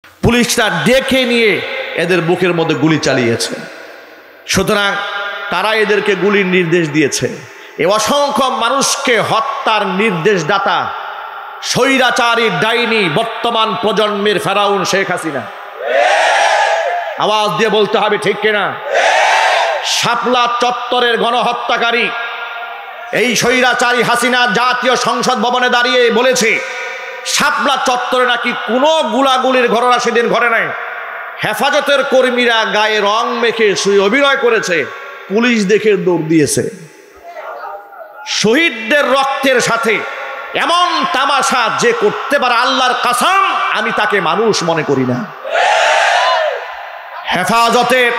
পুলিশরা ডেকে নিয়ে এদের বুকের মধ্যে গুলি চালিয়েছে। সুতরাং তারা এদেরকে গুলির নির্দেশ দিয়েছে। এ অসংখ্য মানুষকে হত্যার নির্দেশদাতা স্বৈরাচারী ডাইনি বর্তমান প্রজন্মের ফেরাউন শেখ হাসিনা। আওয়াজ দিয়ে বলতে হবে ঠিক কিনা? শাপলা চত্বরের গণহত্যাকারী এই স্বৈরাচারী হাসিনা জাতীয় সংসদ ভবনে দাঁড়িয়ে বলেছে শাপলা চত্বরে নাকি কোনো গুলাগুলির ঘটনা সেদিন ঘটে নাই। হেফাজতের কর্মীরা গায়ে রং মেখে শুয়ে অভিনয় করেছে, পুলিশ দেখে দৌড় দিয়েছে। শহীদদের রক্তের সাথে এমন তামাশা যে করতে পারে, আল্লাহর কসম আমি তাকে মানুষ মনে করি না। হেফাজতের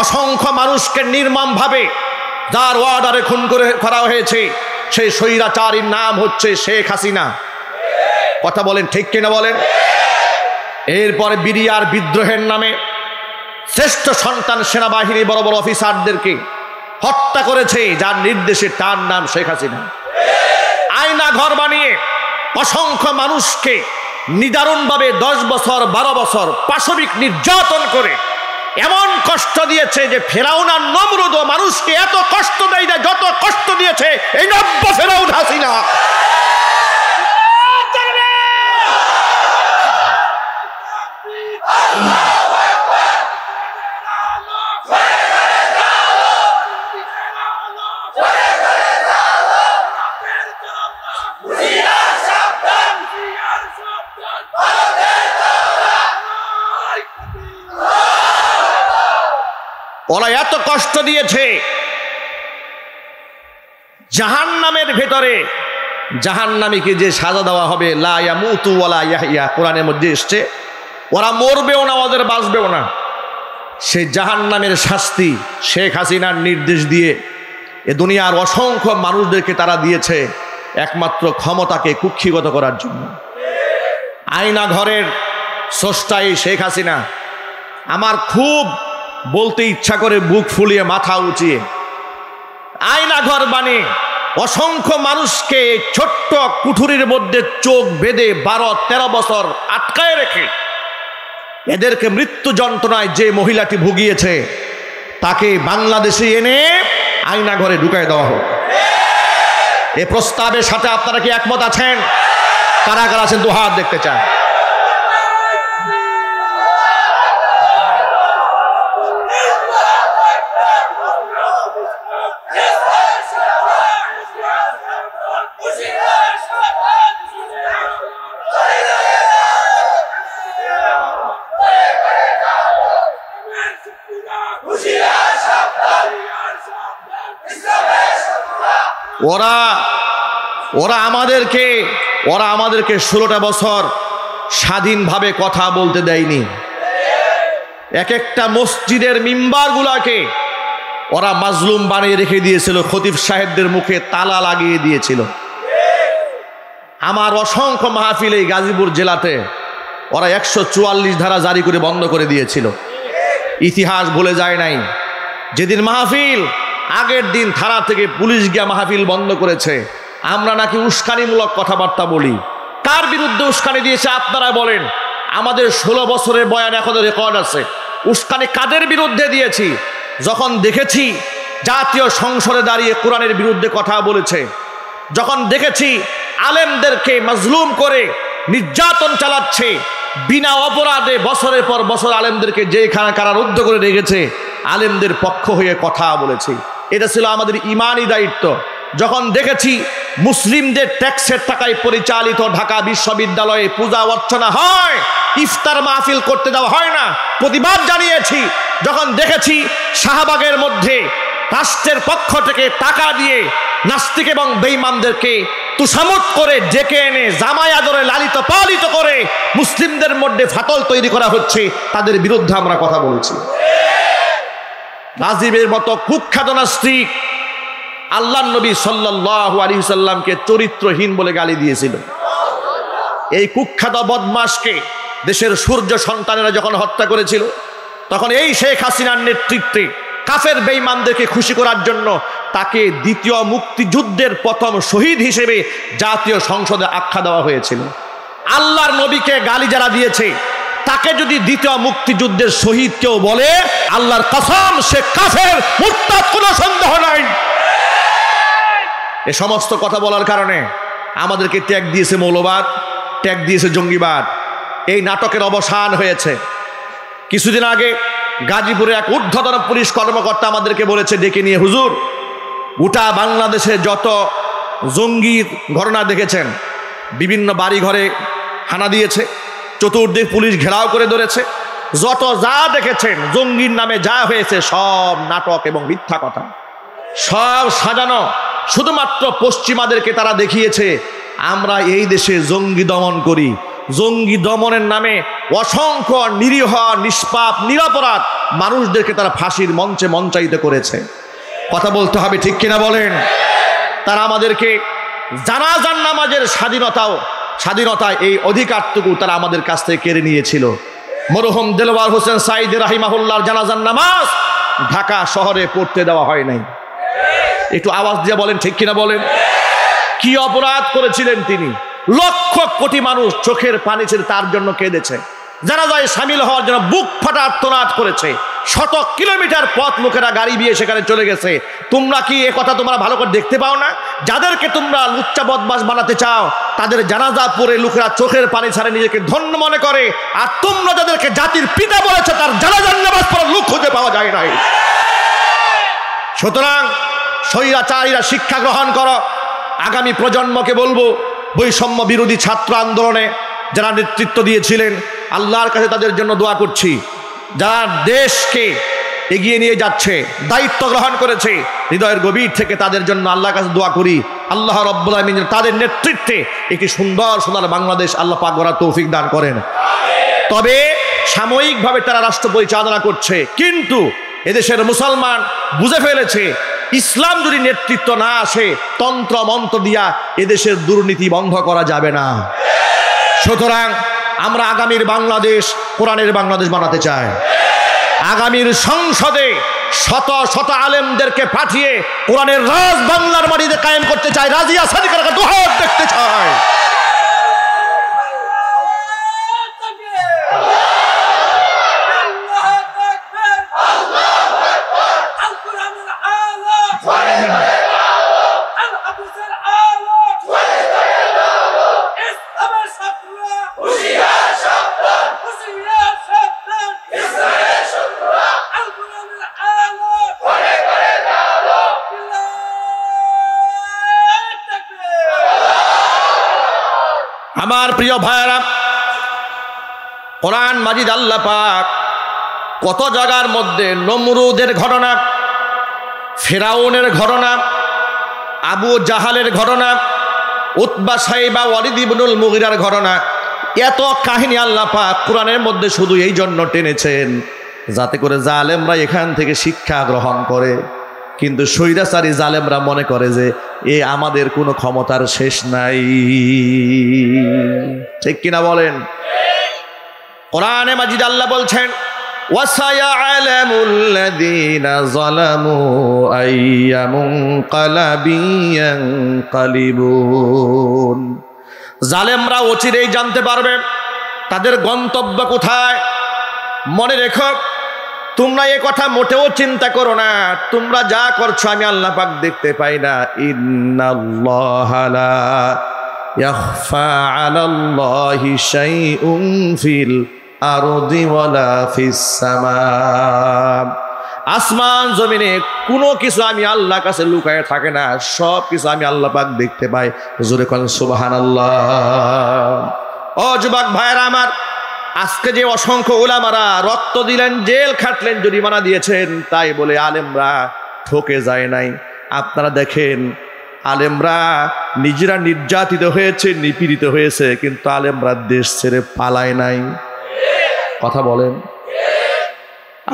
অসংখ্য মানুষকে নির্মমভাবে যার ওয়ার্ডারে খুন করা হয়েছে সেই স্বৈরাচারীর নাম হচ্ছে শেখ হাসিনা। কথা বলেন ঠিক কিনা বলেন? এরপরে বিডিআর বিদ্রোহের নামে শ্রেষ্ঠ সন্তান সেনাবাহিনী বড় বড় অফিসারদেরকে হত্যা করেছে, যার নির্দেশে তার নাম শেখ হাসিনা। আয়না ঘর বানিয়ে অসংখ্য মানুষকে নিদারুণভাবে 10 বছর 12 বছর পাশবিক নির্যাতন করে এমন কষ্ট দিয়েছে যে ফেরাউন আর নমরুদ মানুষকে এত কষ্ট দেয় না যত কষ্ট দিয়েছে এই নব্য ফেরাউন হাসিনা। ওরা এত কষ্ট দিয়েছে, জাহান্নামের ভেতরে জাহান্নামীকে যে সাজা দেওয়া হবে লা ইয়ামুতু ওয়ালা ইয়াহইয়া, কোরআনের মধ্যে এসেছে ওরা মরবেও না ওদের বাঁচবেও না। সেই জাহান্নামের শাস্তি শেখ হাসিনার নির্দেশ দিয়ে এ দুনিয়ার অসংখ্য মানুষদেরকে তারা দিয়েছে একমাত্র ক্ষমতাকে কুক্ষিগত করার জন্য। আয়না ঘরের স্রষ্টাই শেখ হাসিনা। আমার খুব বলতে ইচ্ছা করে বুক ফুলিয়ে মাথা উঁচিয়ে, আয়না ঘর বানিয়ে অসংখ্য মানুষকে ছোট্ট কুঠুরির মধ্যে চোখ বেঁধে 12-13 বছর আটকায় রেখে এদেরকে মৃত্যু যন্ত্রণায় যে মহিলাটি ভুগিয়েছে তাকে বাংলাদেশে এনে আয়না ঘরে ঢুকায় দেওয়া হোক। এ প্রস্তাবের সাথে আপনারা কি একমত আছেন? কারা কারা আছেন দু হাত দেখতে চান? ওরা আমাদেরকে 16টা বছর স্বাধীনভাবে কথা বলতে দেয়নি। এক একটা মসজিদের মিম্বারগুলোকে ওরা মাজলুম বানিয়ে রেখে দিয়েছিল, খতিব সাহেবদের মুখে তালা লাগিয়ে দিয়েছিল। আমার অসংখ্য মাহফিল এই গাজীপুর জেলাতে ওরা 144 ধারা জারি করে বন্ধ করে দিয়েছিল। ইতিহাস ভুলে যায় নাই। যেদিন মাহফিল, আগের দিন থানা থেকে পুলিশ গিয়া মাহফিল বন্ধ করেছে। আমরা নাকি উস্কানিমূলক কথাবার্তা বলি। কার বিরুদ্ধে উস্কানি দিয়েছে আপনারা বলেন? আমাদের 16 বছরের বয়ান এখনো রেকর্ড আছে। উস্কানি কাদের বিরুদ্ধে দিয়েছি? যখন দেখেছি জাতীয় সংসদে দাঁড়িয়ে কোরআনের বিরুদ্ধে কথা বলেছে, যখন দেখেছি আলেমদেরকে মাজলুম করে নির্যাতন চালাচ্ছে, বিনা অপরাধে বছরের পর বছর আলেমদেরকে যেখানে কারারুদ্ধ করে রেখেছে, আলেমদের পক্ষ হয়ে কথা বলেছি। এটা ছিল আমাদের ইমানি দায়িত্ব। যখন দেখেছি মুসলিমদের ট্যাক্সের টাকায় পরিচালিত ঢাকা বিশ্ববিদ্যালয়ে পূজা অর্চনা হয়, ইফতার মাহফিল করতে দেওয়া হয় না, প্রতিবাদ জানিয়েছি। যখন দেখেছি শাহবাগের মধ্যে রাষ্ট্রের পক্ষ থেকে টাকা দিয়ে নাস্তিক এবং বেঈমানদেরকে তুষামত করে ডেকে এনে জামাই আদরে লালিত পালিত করে মুসলিমদের মধ্যে ফাটল তৈরি করা হচ্ছে, তাদের বিরুদ্ধে আমরা কথা বলেছি। রাজীবের মতো কুখ্যাত নাস্তিক আল্লাহর নবী সাল্লাল্লাহু আলাইহি সাল্লামকে চরিত্রহীন বলে গালি দিয়েছিল। এই কুখ্যাত বদমাশকে দেশের সূর্য সন্তানেরা যখন হত্যা করেছিল, তখন এই শেখ হাসিনার নেতৃত্বে কাফের বেঈমানদেরকে খুশি করার জন্য তাকে দ্বিতীয় মুক্তিযুদ্ধের প্রথম শহীদ হিসেবে জাতীয় সংসদে আখ্যা দেওয়া হয়েছিল। আল্লাহর নবীকে গালি যারা দিয়েছে তাকে যদি দ্বিতীয় মুক্তিযুদ্ধের শহীদ কেউ বলে, আল্লাহর কসম সে কাফের, মুরতাদ, কোনো সন্দেহ নাই। এ সমস্ত কথা বলার কারণে আমাদেরকে ট্যাগ দিয়েছে মৌলবাদ, ট্যাগ দিয়েছে জঙ্গিবাদ। এই নাটকের অবসান হয়েছে। কিছুদিন আগে গাজীপুরে এক ঊর্ধ্বতন পুলিশ কর্মকর্তা আমাদেরকে বলেছে ডেকে নিয়ে, হুজুর, গোটা বাংলাদেশে যত জঙ্গির ঘটনা দেখেছেন, বিভিন্ন বাড়ি ঘরে হানা দিয়েছে, চতুর্দিক পুলিশ ঘেরাও করে ধরেছে, যত যা দেখেছেন জঙ্গির নামে যা হয়েছে সব নাটক এবং মিথ্যা কথা, সব সাজানো। শুধুমাত্র পশ্চিমাদেরকে তারা দেখিয়েছে আমরা এই দেশে জঙ্গি দমন করি। জঙ্গি দমনের নামে অসংখ্য নিরীহ, নিষ্পাপ, নিরপরাধ মানুষদেরকে তারা ফাঁসির মঞ্চে মঞ্চায়িত করেছে। কথা বলতে হবে, ঠিক কিনা বলেন? তারা আমাদেরকে জানাজার নামাজের স্বাধীনতায় এই অধিকারটুকু তারা আমাদের কাছ থেকে কেড়ে নিয়েছিল। মরহুম দেলওয়ার হোসেন সাঈদী রাহিমাহুল্লাহর জানাজার নামাজ ঢাকা শহরে পড়তে দেওয়া হয় নাই। একটু আওয়াজ দিয়ে বলেন, ঠিক কিনা বলেন? কি অপরাধ করেছিলেন তিনি? লক্ষ কোটি মানুষ চোখের পানি ছেড়ে তার জন্য কেঁদেছে, জানাজায় সামিল হওয়ার জন্য বুক ফাটা আর্তনাদ করেছে। শত কিলোমিটার পথ লোকেরা গাড়ি দিয়ে সেখানে চলে গেছে। তোমরা কি এ কথা তোমরা ভালো করে দেখতে পাও না? যাদেরকে তোমরা লুচ্চা বদমাশ বানাতে চাও তাদের জানাজা পড়ে লোকেরা চোখের পানি ছাড়ে নিজেকে ধন্য মনে করে, আর তোমরা যাদেরকে জাতির পিতা বলেছে তার জানাজার নামাজ পড়ার লোক খুঁজে পাওয়া যায় নাই। সুতরাং স্বৈরাচারীরা শিক্ষা গ্রহণ করো। আগামী প্রজন্মকে বলবো, বৈষম্য বিরোধী ছাত্র আন্দোলনে যারা নেতৃত্ব দিয়েছিলেন, আল্লাহর কাছে তাদের জন্য দোয়া করছি। যারা দেশকে এগিয়ে নিয়ে যাচ্ছে, দায়িত্ব গ্রহণ করেছে, হৃদয়ের গভীর থেকে তাদের জন্য আল্লাহর কাছে দোয়া করি। আল্লাহ রাব্বুল আলামিন তাদের নেতৃত্বে একটি সুন্দর সোনার বাংলাদেশ আল্লাহ পাক গড়ার তৌফিক দান করেন। তবে সাময়িকভাবে তারা রাষ্ট্র পরিচালনা করছে, কিন্তু এদেশের মুসলমান বুঝে ফেলেছে ইসলাম যদি নেতৃত্ব না আসে, তন্ত্র মন্ত্র দিয়া এদেশের দুর্নীতি বন্ধ করা যাবে না। সুতরাং আমরা আগামীর বাংলাদেশ কোরআনের বাংলাদেশ বানাতে চাই। আগামীর সংসদে শত শত আলেমদেরকে পাঠিয়ে কোরআনের রাজ বাংলার মাটিতে কায়েম করতে চাই। রাজিয়া সাদিকার দুহাত দেখতে চাই। আমার প্রিয় ভাইরা, কোরআন মাজিদ আল্লাহ পাক কত জায়গার মধ্যে নমরুদের ঘটনা, ফেরাউনের ঘটনা, আবু জাহালের ঘটনা, উতবা সাইবা, ওয়ালিদ ইবনুল মুগিরার ঘটনা, এত কাহিনী আল্লাহ পাক কোরআনের মধ্যে শুধু এই জন্য টেনেছেন যাতে করে জালেমরা এখান থেকে শিক্ষা গ্রহণ করে। কিন্তু স্বৈরাচারী জালেমরা মনে করে যে এ আমাদের কোনো ক্ষমতার শেষ নাই। ঠিক কিনা বলেন? কোরআনে মাজিদ আল্লাহ বলছেন, ওয়াসায়ালামুল্লাযীনা যালামু আইয়া মুনকালাবিন ইয়ানকালিবুন। জালেমরা অচিরেই জানতে পারবে তাদের গন্তব্য কোথায়। মনে রেখো, তোমরা এ কথা মোটেও চিন্তা করো না, তোমরা যা করছো আমি আল্লাহ পাক দেখতে পাই না। ইন্নাল্লাহা লা ইয়াখফা আলাল্লাহি শাইউন ফিল আরদি ওয়ালা ফিস সামা। আসমান জমিনে কোনো কিছু আমি আল্লাহর কাছে লুকায়ে থাকে না, সব কিছু আমি আল্লাহ পাক দেখতে পাই। জোরে বলেন সুবহানাল্লাহ। ও যুবক ভাইরা আমার, আজকে যে অসংখ্য উলামারা রক্ত দিলেন, জেল খাটলেন, জরিমানা দিয়েছেন, তাই বলে আলেমরা ঠকে যায় নাই। আপনারা দেখেন, আলেমরা নিজেরা নির্যাতিত হয়েছে, নিপীড়িত হয়েছে, কিন্তু আলেমরা দেশ ছেড়ে পালায় নাই। কথা বলেন।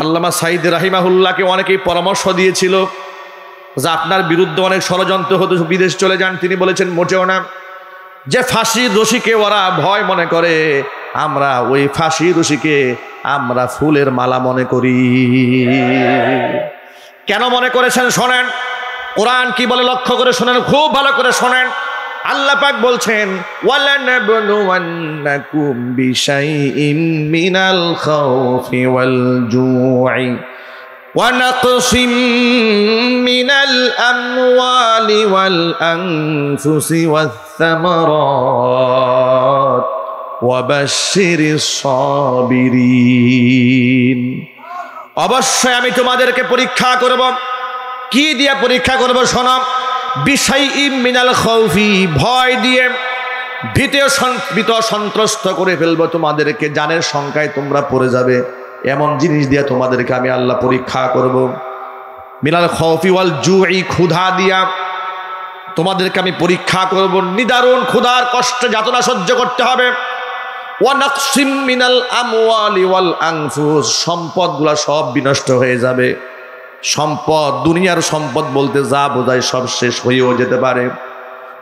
আল্লামা সাঈদী রাহিমাহুল্লাহকে অনেকেই পরামর্শ দিয়েছিল যে আপনার বিরুদ্ধে অনেক ষড়যন্ত্র হতো, বিদেশ চলে যান। তিনি বলেছেন মোটেও না। যে ফাঁসির রশিকে ওরা ভয় মনে করে, আমরা ওই ফাঁসি রশিকে আমরা ফুলের মালা মনে করি। কেন মনে করেছেন শোনেন, কোরআন কি বলে লক্ষ্য করে শোনেন, খুব ভালো করে শোনেন। আল্লাহ পাক বলছেন ওয়ালানাবলুওয়ান্নাকুম বিশাইইম মিনাল খাউফি ওয়াল জু'i ওয়া নাকসিম মিনাল আমওয়ালি ওয়াল আনফুসি ওয়াস সামারাত ওয়া বাশশিরিস সাবিরিন। অবশ্যই আমি তোমাদেরকে পরীক্ষা করব। কি দিয়ে পরীক্ষা করব শোনো। বিশাইইম মিনাল খাউফি, ভয় দিয়ে ভীত সন্ত্রস্ত করে ফেলবো তোমাদেরকে, জানের সংখ্যায় তোমরা পড়ে যাবে এমন জিনিস দিয়ে তোমাদেরকে আমি আল্লাহ পরীক্ষা করব। মিনাল খাউফি ওয়াল জু'i, ক্ষুধা দিয়া তোমাদেরকে আমি পরীক্ষা করব, নিদারুণ ক্ষুধার কষ্ট যাতনা সহ্য করতে হবে। ওয়া নাকসিম মিনাল আমওয়ালি ওয়াল আনফুস, সম্পদগুলা সব বিনষ্ট হয়ে যাবে। সম্পদ, দুনিয়ার সম্পদ বলতে যা বোঝায় সব শেষ হয়েও যেতে পারে।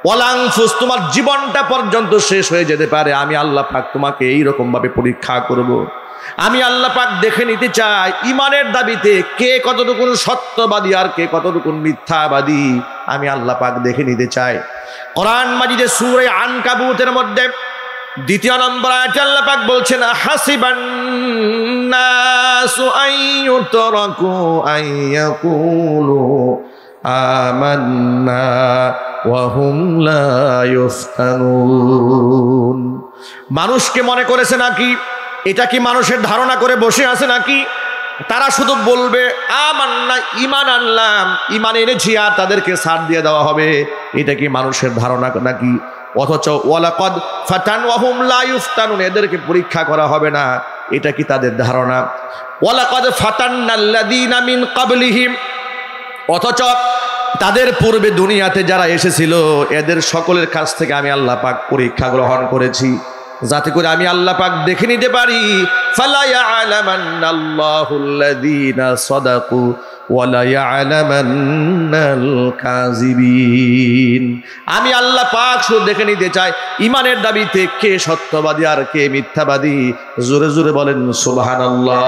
ওয়াল আনফুস, তোমার জীবনটা পর্যন্ত শেষ হয়ে যেতে পারে। আমি আল্লাহ পাক তোমাকে এইরকম ভাবে পরীক্ষা করব। আমি আল্লাহ পাক দেখে নিতে চাই ইমানের দাবিতে কে কতটুকু সত্যবাদী আর কে কতটুকু মিথ্যাবাদী। আমি আল্লাহ পাক দেখে নিতে চাই। কোরআন মাজিদে সূরা আনকাবুতের মধ্যে 2 নম্বর আয়াতে আল্লাহ পাক বলছেন হাসিবান নাসু আইয়ুতরাকু আইয়াকুলু আমান্না ওয়া হুম লা ইফতানুন। মানুষকে মনে করেছে নাকি, এটা কি মানুষের ধারণা করে বসে আছে নাকি তারা শুধু বলবে আমান্না, ঈমান আনলাম, ঈমান এনেছি, আর তাদেরকে ছাড় দিয়ে দেওয়া হবে? এটা কি মানুষের ধারণা নাকি? অথচ ওয়ালাকাদ ফাতান ওয়া হুম লা ইফতানুন, এদেরকে পরীক্ষা করা হবে না, এটা কি তাদের ধারণা? ওয়ালাকাদ ফাতান্নাল্লাযীনা মিন ক্বাবলিহিম, অথচ তাদের পূর্বে দুনিয়াতে যারা এসেছিল এদের সকলের কাছ থেকে আমি আল্লাহ পাক পরীক্ষা গ্রহণ করেছি, যাতে করে আমি আল্লাহ পাক দেখে নিতে পারি। ফালা ইয়ালামান্নাল্লাহুল্লাযীনা সাদাকু ওয়া লা ইয়ালামান্নাল কাযিবিন। আমি আল্লাহ পাক শুধু দেখে নিতে চাই ইমানের দাবিতে কে সত্যবাদী আর কে মিথ্যাবাদী। জোরে জোরে বলেন সুবহানাল্লাহ।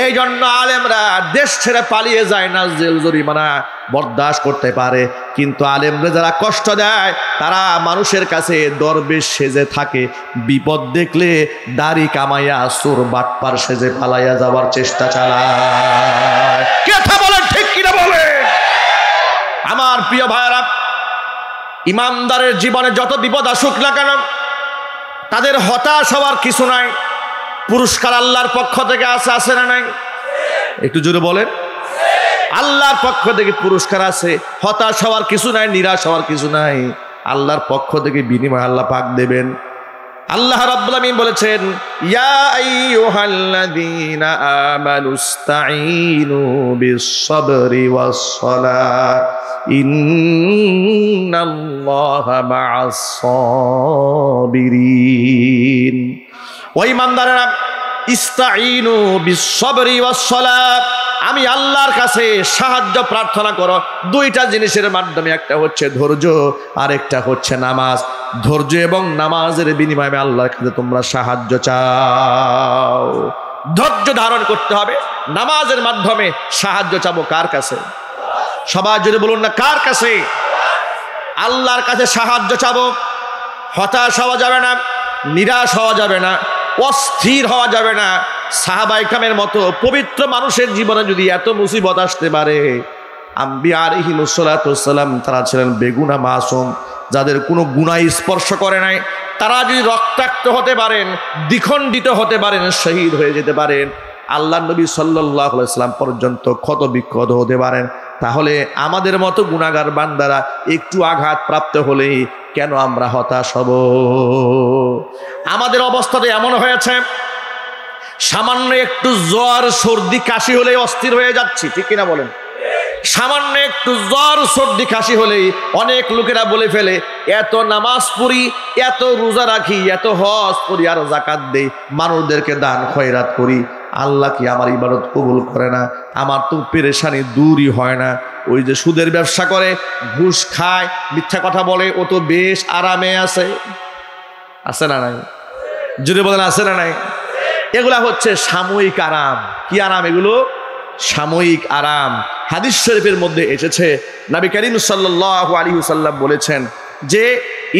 এই জন্য আলেমরা দেশ ছেড়ে পালিয়ে যায় না, জেল জরিমানা বরদাস্ত করতে পারে, কিন্তু আলেমরা যারা কষ্ট দেয় তারা মানুষের কাছে দরবেশ সেজে থাকে, বিপদ দেখলে দাড়ি কামাইয়া চোর বাটপার সেজে পালাইয়া যাওয়ার চেষ্টা চালায়। কথা বলেন ঠিক কিনা বলেন? আমার প্রিয় ভাইরা, ইমানদারের জীবনে যত বিপদ আসুক না কেন তাদের হতাশ হওয়ার কিছু নাই। পুরস্কার আল্লাহর পক্ষ থেকে আছে না নাই? একটু জোরে বলেন। আল্লাহর পক্ষ থেকে পুরস্কার আছে, হতাশ হওয়ার কিছু নাই, নিরাশ হওয়ার কিছু নাই। আল্লাহর পক্ষ থেকে বিনিময় আল্লাহ পাক দেবেন। আল্লাহ রাব্বুল আমিন বলেছেন ইয়া আইয়ুহাল্লাযীনা আমানুস্তাঈনু বিস-সাবরি ওয়াস-সালাহ ইন্নাল্লাহা মা'আস-সাবিরিন। ও ঈমানদারেরা, ইস্তাঈনু বিস-সাবরি ওয়াস-সালাহ, আমি আল্লাহর কাছে সাহায্য প্রার্থনা করো দুইটা জিনিসের মাধ্যমে, একটা হচ্ছে ধৈর্য আর একটা হচ্ছে নামাজ। ধৈর্য এবং নামাজের বিনিময়ে আমি আল্লাহর কাছে তোমরা সাহায্য চাও। ধৈর্য ধারণ করতে হবে, নামাজের মাধ্যমে সাহায্য চাবো কার কাছে? সবাই যদি বলুন না কার কাছে? আল্লাহর কাছে সাহায্য চাবো। হতাশ হওয়া যাবে না, নিরাশ হওয়া যাবে না, অস্থির হওয়া যাবে না। সাহাবায়ে কেরামের মতো পবিত্র মানুষের জীবনে যদি এত মুসিবত আসতে পারে, আম্বিয়া আলাইহিমুস সালাতু ওয়াস সালাম তারা ছিলেন বেগুনা মাসুম, যাদের কোনো গুনাহ স্পর্শ করে নাই, তারা যদি রক্তাক্ত হতে পারেন, দ্বিখণ্ডিত হতে পারেন, শহীদ হয়ে যেতে পারেন, আল্লাহর নবী সাল্লাল্লাহু আলাইহি ওয়াসাল্লাম পর্যন্ত ক্ষত বিক্ষত হতে পারেন, তাহলে আমাদের মতো গুনাহগার বান্দারা একটু আঘাত প্রাপ্ত হলেই কেন আমরা হতাশ হব? আমাদের অবস্থাটা এমন হয়েছে, সামান্য একটু জ্বর সর্দি কাশি হলেই অস্থির হয়ে যাচ্ছি, ঠিক কিনা বলেন? সামান্য একটু জ্বর সর্দি কাশি হলেই অনেক লোকেরা বলে ফেলে এত নামাজ পড়ি, এত রোজা রাখি, এত হজ করি আর যাকাত দেই, মানুষদেরকে দান খয়রাত করি, আল্লাহ কি আমার ইবাদত কবুল করে না? আমার তো পেরেশানি দূরই হয় না। ওই যে সুদের ব্যবসা করে, ঘুষ খায়, মিথ্যা কথা বলে, ও তো বেশ আরামে আছে। আছে না নাই? যদি বলেন আছে না নাই? এগুলা হচ্ছে সাময়িক আরাম। কি আরাম এগুলো? সাময়িক আরাম। হাদিস শরীফের মধ্যে এসেছে, নবী করিম সাল্লাল্লাহু আলাইহি ওয়াসাল্লাম বলেছেন যে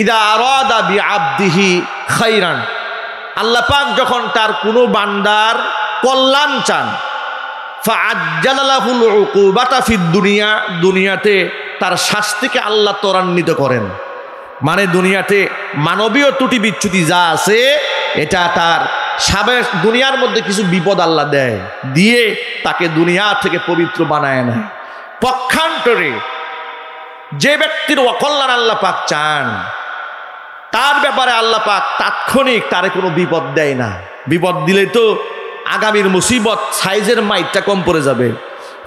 ইদা আরাদা বিআবদিহি খাইরান, আল্লাহ পাক যখন তার কোনো বান্দার কল্যাণ চান, ফাআজ্জালা লাহুল উকুবাতা ফিদ দুনিয়া, দুনিয়াতে তার শাস্তিকে আল্লাহ ত্বরান্বিত করেন। মানে দুনিয়াতে মানবীয় ত্রুটি বিচ্যুতি যা আছে এটা তার সাবেক দুনিয়ার মধ্যে কিছু বিপদ আল্লাহ দেয়, দিয়ে তাকে দুনিয়া থেকে পবিত্র বানায় না। পক্ষান্তরে যে ব্যক্তির অকল্যাণ আল্লাহ পাক চান তার ব্যাপারে আল্লাহ পাক তাৎক্ষণিক তারে কোনো বিপদ দেয় না। বিপদ দিলে তো আগামীর মুসিবত সাইজের মাইটটা কম পড়ে যাবে।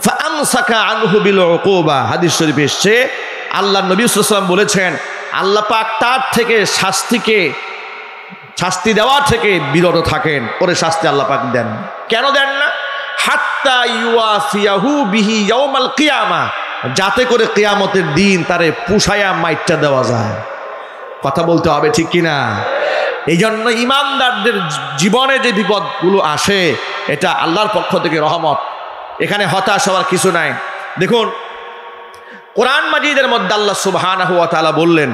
ফাআমসাকা আনহু বিল উকুবা, হাদিস শরীফে এসেছে আল্লাহ নবী সাল্লাল্লাহু আলাইহি ওয়াসাল্লাম বলেছেন আল্লাহ পাক তার থেকে শাস্তি দেওয়া থেকে বিরত থাকেন, ওরে শাস্তি আল্লাহ পাক দেন। কেন দেন না? হাত্তা ইউয়াফিয়াহু বিহি ইয়াউমাল কিয়ামা, যাতে করে কিয়ামতের দিন তারে পুষায়া মাইটটা দেওয়া যায়। কথা বলতে হবে ঠিক কিনা? এই জন্য ইমানদারদের জীবনে যে বিপদগুলো আসে এটা আল্লাহর পক্ষ থেকে রহমত, এখানে হতাশ হওয়ার কিছু নাই। দেখুন কোরআন মাজিদের মধ্যে আল্লাহ সুবহানাহু ওয়া তাআলা বললেন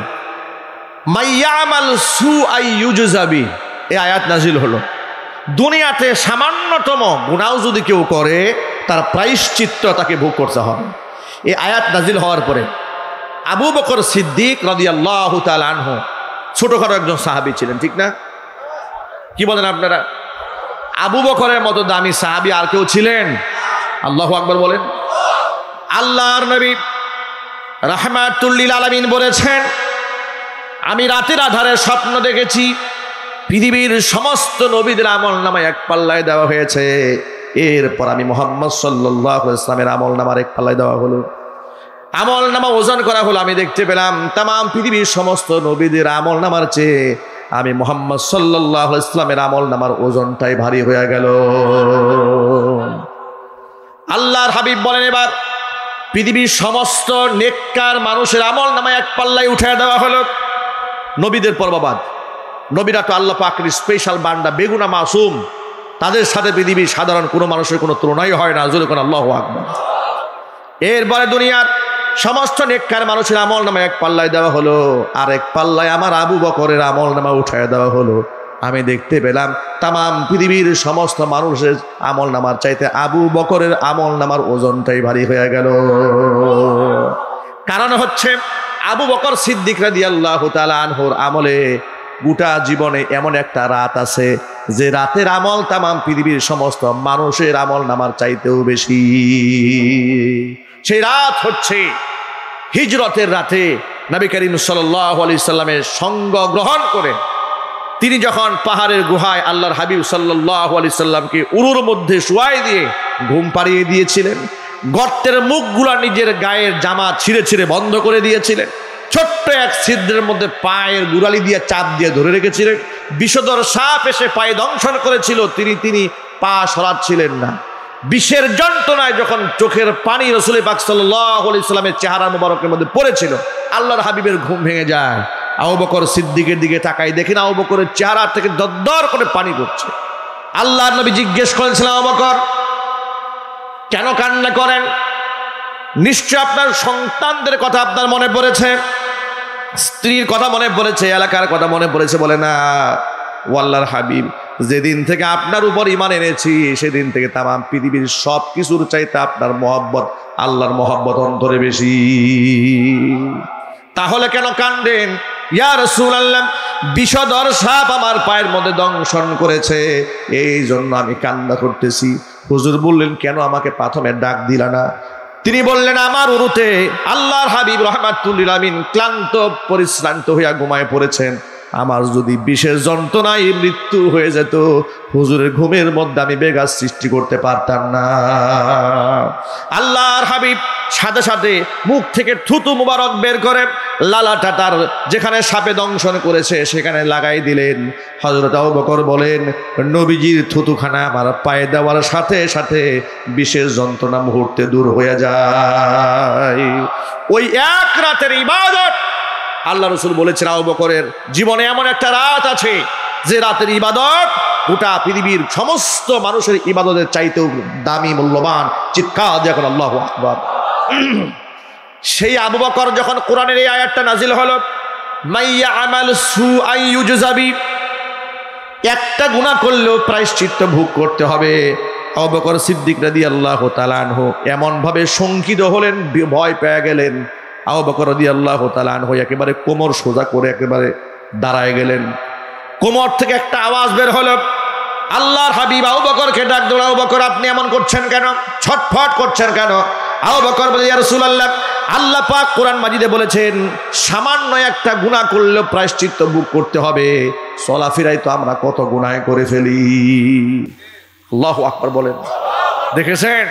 মাইয়ামাল সুআ ইউজযা বিহি, এই আয়াত নাজিল হলো। দুনিয়াতে সামান্যতম গুনাহ যদি কেউ করে তার প্রায়শ্চিত্ত তাকে ভোগ করতে হবে। এই আয়াত নাজিল হওয়ার পরে আবু বকর সিদ্দিক রাদিয়াল্লাহু তাআলা আনহু ছোটখাটো একজন সাহাবী ছিলেন, ঠিক না? কি বলেন আপনারা? আবু বকরের মতো দামি সাহাবী আর কেউ ছিলেন? আল্লাহু আকবার বলেন। আল্লাহর নবী রাহমাতুল লিল আলামিন বলেছেন আমি রাতের আধারে স্বপ্ন দেখেছি পৃথিবীর সমস্ত নবীদের আমলনামায় এক পাল্লায় দেওয়া হয়েছে, এরপর আমি মুহাম্মদ সাল্লাল্লাহু আলাইহি ওয়াসাল্লামের আমলনামার এক পাল্লায় দেওয়া হলো। আমলনামা ওজন করা হলো, আমি দেখতে পেলাম তামাম পৃথিবীর সমস্ত নবীদের আমলনামার চেয়ে আমি মুহাম্মদ সাল্লাল্লাহু আলাইহি ওয়াসাল্লামের আমলনামার ওজনটাই ভারী হয়ে গেল। আল্লাহর হাবিব বলেন এবার পৃথিবীর সমস্ত নেককার মানুষের আমলনামায় এক পাল্লায় উঠিয়ে দেওয়া হলো। নবীদের পর্ববাদ, নবীরা তো আল্লাহ পাকের স্পেশাল বান্দা, বেগুনা মাসুম, তাদের সাথে পৃথিবীর সাধারণ কোনো মানুষের কোনো তুলনাই হয় না। জোরে কোন আল্লাহু আকবার। এরপরে দুনিয়ার সমস্ত নেককার মানুষের আমলনামা এক পাল্লায় দেওয়া হলো, আর এক পাল্লায় আমার আবু বকরের আমলনামা উঠায় দেওয়া হলো। আমি দেখতে পেলাম তামাম পৃথিবীর সমস্ত মানুষের আমলনামার চাইতে আবু বকরের আমলনামার ওজনটাই ভারী হয়ে গেল। কারণ হচ্ছে আবু বকর সিদ্দিক রাদিয়াল্লাহু তাআলা আনহুর আমলে গোটা জীবনে এমন একটা রাত আছে যে রাতের আমল তামাম পৃথিবীর সমস্ত মানুষের আমলনামার চাইতেও বেশি। সেই রাত হচ্ছে হিজরতের রাতে নবী করিম সাল্লাল্লাহু আলাইহি সাল্লামের সঙ্গ গ্রহণ করে তিনি যখন পাহাড়ের গুহায় আল্লাহর হাবিব সাল্লাল্লাহু আলাইহি সাল্লামকে উরুর মধ্যে শুয়াই দিয়ে ঘুম পাড়িয়ে দিয়েছিলেন, গর্তের মুখগুলা নিজের গায়ের জামা ছিঁড়ে ছিঁড়ে বন্ধ করে দিয়েছিলেন, ছোট্ট এক ছিদ্রের মধ্যে পায়ের গুড়ালি দিয়ে চাপ দিয়ে ধরে রেখেছিলেন, বিষধর সাপ এসে পায়ে দংশন করেছিল, তিনি পা সরাচ্ছিলেন না। বিষের যন্ত্রণায় যখন চোখের পানি রাসূল পাক সাল্লাল্লাহু আলাইহি সাল্লামের চেহারা মোবারকের মধ্যে পড়েছিল, আল্লাহর হাবিবের ঘুম ভেঙে যায়। আবু বকর সিদ্দিকের দিকে তাকাই দেখেন আবু বকরের চেহারা থেকে দরদর করে পানি পড়ছে। আল্লাহর নবী জিজ্ঞেস করেছিলেন আবু বকর কেন কান্না করেন? নিশ্চয় আপনার সন্তানদের কথা আপনার মনে পড়েছে, স্ত্রীর কথা মনে পড়েছে, এলাকার কথা মনে পড়েছে। বলে না ও আল্লাহর হাবিব, যেদিন থেকে আপনার উপর ঈমান এনেছি সেদিন থেকে তামাম পৃথিবীর সব কিছুর চাইতে আপনার মহব্বত, আল্লাহর মহব্বত অন্তরে বেশি। তাহলে কেন কান্দেন? ইয়া রাসূলুল্লাহ, বিষধর সাপ আমার পায়ের মধ্যে দংশন করেছে, এই জন্য আমি কান্না করতেছি। হুজুর বললেন কেন আমাকে প্রথমে ডাক দিলা না? তিনি বললেন আমার উরুতে আল্লাহর হাবিব রাহমাতুল লিল আলামিন ক্লান্ত পরিশ্রান্ত হইয়া ঘুমায় পড়েছেন। আমার যদি বিশেষ যন্ত্রণায় মৃত্যু হয়ে যেত, হুজুরের ঘুমের মধ্যে আমি বেঘাত সৃষ্টি করতে পারতাম না। আল্লাহর হাবিব সাথে সাথে মুখ থেকে থুতু মুবারক বের করে লালাটা তার যেখানে সাপে দংশন করেছে সেখানে লাগাই দিলেন। হযরত আবু বকর বলেন নবীজির থুতুখানা আমার পায়ে দেওয়ার সাথে সাথে বিশেষ যন্ত্রণা মুহূর্তে দূর হয়ে যায়। ওই এক রাতের ইবাদত আল্লাহ রাসূল বলেছেন আবু বকরের জীবনে এমন একটা রাত আছে যে রাতের ইবাদত গোটা পৃথিবীর সমস্ত মানুষের ইবাদতের চাইতেও দামি, মূল্যবান। চিৎকার দিয়ে এখন আল্লাহু আকবার। সেই আবু বকর যখন কোরআনের এই আয়াতটা নাজিল হলো, মাইয়া আমাল সুআন ইউজযা বি, একটা গুনাহ করলেও প্রায়শ্চিত্ত ভোগ করতে হবে। আবু বকর সিদ্দিক রাদিয়াল্লাহু তাআলা আনহু এমন ভাবে শঙ্কিত হলেন, ভয় পেয়ে গেলেন। আবু বকর রাদিয়াল্লাহু তাআলা আনহু একেবারে কোমর সোজা করে একেবারে দাঁড়ায় গেলেন। কোমর থেকে একটা আওয়াজ বের হলো, আল্লাহর হাবিব আবু বকরকে ডাক দিল, আবু বকর আপনি এমন করছেন কেন, ছটফট করছেন কেন? আবু বকর বলে, ইয়া রাসূলুল্লাহ, আল্লাহ পাক কোরআন মাজিদে বলেছেন সামান্য একটা গুনাহ করলেও প্রায়শ্চিত্ত ভোগ করতে হবে। চলাফেরায় তো আমরা কত গুনাহ করে ফেলি। আল্লাহু আকবার বলেন। দেখেছেন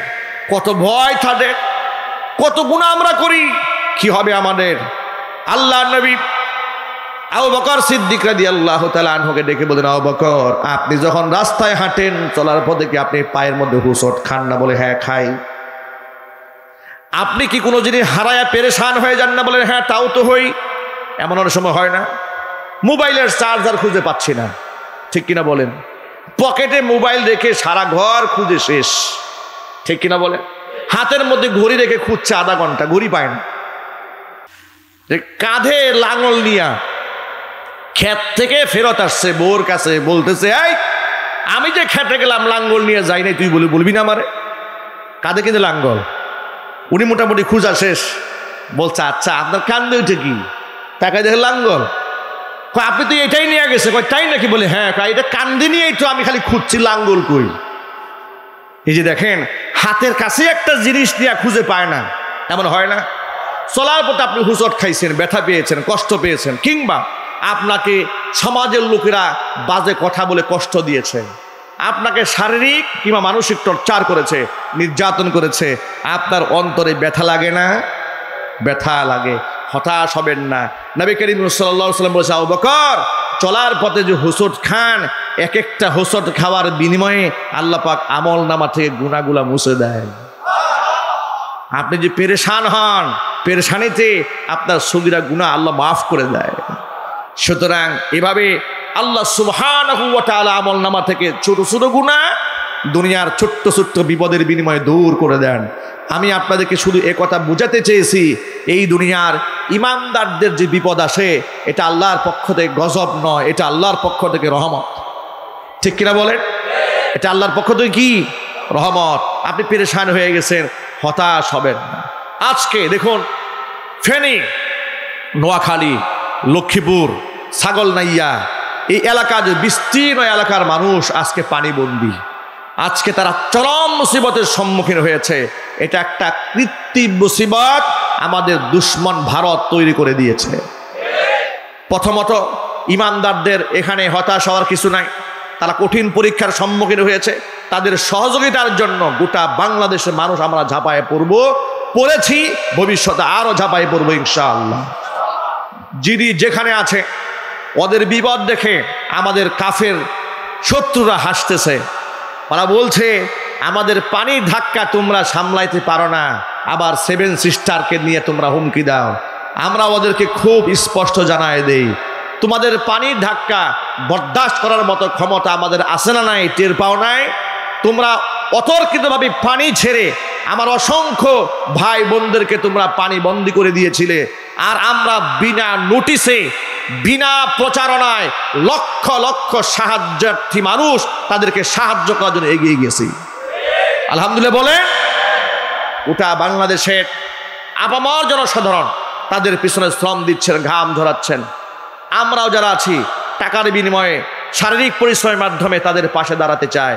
কত ভয় তাদের, কত গুনাহ আমরা করি, কি হবে আমাদের? আল্লাহর নবী আবু বকর সিদ্দিক রাদিয়াল্লাহু তাআলা আনহুকে ডেকে বলেন, আবু বকর আপনি যখন রাস্তায় হাঁটেন চলার পথে কি আপনি পায়ের মধ্যে হুঁচট খান না? বলে হ্যাঁ খাই। আপনি কি কোনো জিনিস হারায়া পেরেশান হয়ে যান না? বলেন হ্যাঁ তাও তো হই। এমন অনেক সময় হয় না, মোবাইলের চার্জার খুঁজে পাচ্ছি না, ঠিক কিনা বলেন? পকেটে মোবাইল রেখে সারা ঘর খুঁজে শেষ, ঠিক কিনা বলেন? হাতের মধ্যে ঘড়ি রেখে খুঁজছে আধা ঘন্টা, ঘড়ি পায় না। কাঁধে লাঙল নিয়া ক্ষেত থেকে ফেরত আসছে, বউর কাছে বলতেছে, এই আমি যে খেতে গেলাম লাঙ্গল নিয়ে যাই নাই, তুই বলবি না আমারে? কাঁধে কিন্তু লাঙ্গল। উনি মোটামুটি খুঁজা শেষ, বলছে আচ্ছা আপনার কান্দে উঠে কি? টাকা দেখে লাঙ্গল। আপনি তো এটাই নিয়ে গেছে। তাই নাকি? বলে হ্যাঁ, এটা কান্দে নিয়েই তো আমি খালি খুঁজছি, লাঙ্গল কই। এই যে দেখেন হাতের কাছে একটা জিনিস নিয়ে খুঁজে পায় না, এমন হয় না? চলার পথে আপনি হুঁচট খাইছেন, ব্যথা পেয়েছেন, কষ্ট পেয়েছেন, কিংবা আপনাকে সমাজের লোকেরা বাজে কথা বলে কষ্ট দিয়েছে, আপনাকে শারীরিক কিংবা মানসিক টর্চার করেছে, নির্যাতন করেছে, আপনার অন্তরে ব্যথা লাগে না? ব্যথা লাগে। হতাশ হবেন না। নবী করিম সাল্লাল্লাহু আলাইহি ওয়াসাল্লাম বলেছে, আবু বকর চলার পথে যে হুঁচট খান, এক একটা হুঁচট খাওয়ার বিনিময়ে আল্লাহ পাক আমল নামা থেকে গুনাহগুলা মুছে দেয়। আপনি যে পেরেশান হন, পেরেশানিতে আপনার সগীরা গুনাহ আল্লাহ মাফ করে দেয়। সুতরাং এভাবে আল্লাহ সুবহানাহু ওয়া তাআলা আমল নামা থেকে ছোট ছোট গুনাহ দুনিয়ার ছোট্ট ছোট্ট বিপদের বিনিময়ে দূর করে দেন। আমি আপনাদেরকে শুধু একথা বুঝাতে চেয়েছি, এই দুনিয়ার ইমানদারদের যে বিপদ আসে এটা আল্লাহর পক্ষ থেকে গজব নয়, এটা আল্লাহর পক্ষ থেকে রহমত, ঠিক কিনা বলেন? এটা আল্লাহর পক্ষ থেকে কি? রহমত। আপনি পেরেশান হয়ে গেছেন, হতাশ হবেন না। আজকে দেখুন ফেনী, নোয়াখালী, লক্ষ্মীপুর, ছাগলনাইয়া এই এলাকা যে বিস্তীর্ণ এলাকার মানুষ আজকে পানিবন্দী। আজকে তারা চরম মুসিবতের সম্মুখীন হয়েছে। এটা একটা কৃত্রিম মুসিবত আমাদের দুশ্মন ভারত তৈরি করে দিয়েছে। প্রথমত ইমানদারদের এখানে হতাশ হওয়ার কিছু নাই, তারা কঠিন পরীক্ষার সম্মুখীন হয়েছে। তাদের সহযোগিতার জন্য গোটা বাংলাদেশের মানুষ আমরা ঝাঁপায়ে পড়েছি, ভবিষ্যতে আরো ঝাঁপায়ে পড়বো ইনশাআল্লাহ। যিনি যেখানে আছে ওদের বিপদ দেখে আমাদের কাফের শত্রুরা হাসতেছে। ওরা বলছে আমাদের পানির ধাক্কা তোমরা সামলাইতে পারো না, আবার সেভেন সিস্টারকে নিয়ে তোমরা হুমকি দাও। আমরা ওদেরকে খুব স্পষ্ট জানায় দেই, তোমাদের পানির ধাক্কা বরদাস্ত করার মতো ক্ষমতা আমাদের আছে না নাই টের পাও নাই? তোমরা অতর্কিতভাবে পানি ছেড়ে আমার অসংখ্য ভাই বোনদেরকে তোমরা পানি বন্দি করে দিয়েছিলে, আর আমরা বিনা নোটিশে বিনা প্রচারণায় লক্ষ লক্ষ সাহায্যার্থী মানুষ তাদেরকে সাহায্য করার জন্য এগিয়ে গেছি। আলহামদুলিল্লাহ বলে গোটা বাংলাদেশের আপামর জনসাধারণ তাদের পিছনে শ্রম দিচ্ছেন, ঘাম ঝরাচ্ছেন। আমরাও যারা আছি টাকার বিনিময়ে শারীরিক পরিশ্রমের মাধ্যমে তাদের পাশে দাঁড়াতে চাই।